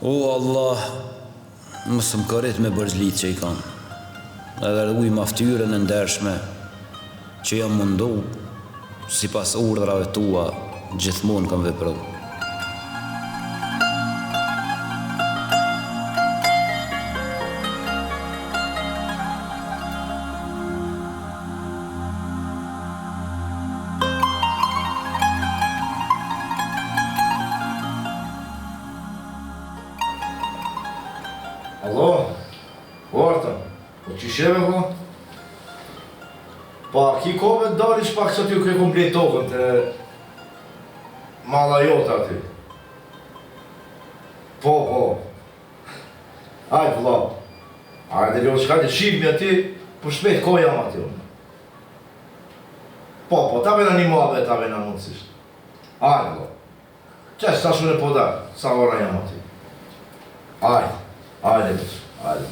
O Allah, mësë më kërit me bërzlit që i kam, edhe uj ma ftyrën e ndershme që jam mundu, si pas urdhrave tua, gjithmonë kam vepru. Alo, Horta, po që sheve po? Pa, ki kove dali shpak që t'ju ke komplet tokën të mala jote aty. Po, Ajde, vla. Ajde, ljo, shkajte shqipmi aty, për shpet ko jam aty unë. Po, ta vena një muabe, ta vena mundësisht. Ajde, vla. Qesh, ta shune po da, sa ora jam aty. Ajde, bitch, ajde.